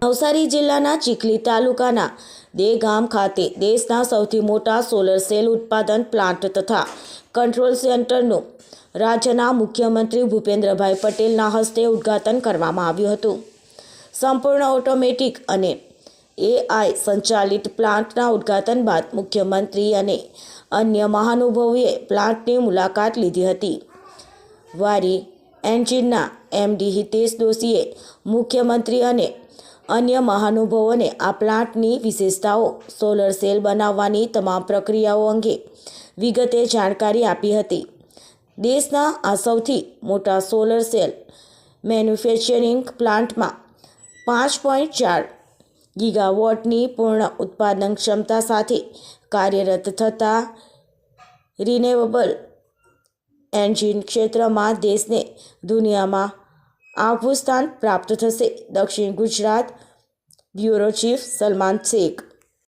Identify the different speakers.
Speaker 1: નવસારી જિલ્લાના ચીખલી તાલુકાના દેગામ ખાતે દેશના સૌથી મોટા સોલર સેલ ઉત્પાદન પ્લાન્ટ તથા કંટ્રોલ સેન્ટરનું રાજ્યના મુખ્યમંત્રી ભૂપેન્દ્રભાઈ પટેલના હસ્તે ઉદ્ઘાટન કરવામાં આવ્યું હતું. સંપૂર્ણ ઓટોમેટિક અને AI સંચાલિત પ્લાન્ટના ઉદ્ઘાટન બાદ મુખ્યમંત્રી અને અન્ય મહાનુભાવોએ પ્લાન્ટની મુલાકાત લીધી હતી. વારી એન્જિનના MD હિતેશ દોશીએ મુખ્યમંત્રી અને અન્ય મહાનુભાવોને આ પ્લાન્ટની વિશેષતાઓ, સોલર સેલ બનાવવાની તમામ પ્રક્રિયાઓ અંગે વિગતે જાણકારી આપી હતી. દેશના આ સૌથી મોટા સોલર સેલ મેન્યુફેક્ચરિંગ પ્લાન્ટમાં 5.4 ગીગાવોટની પૂર્ણ ઉત્પાદન ક્ષમતા સાથે કાર્યરત થતા રિન્યુએબલ એન્જિન ક્ષેત્રમાં દેશને દુનિયામાં આગવું સ્થાન પ્રાપ્ત થશે. દક્ષિણ ગુજરાત બ્યુરો ચીફ સલમાન શેખ.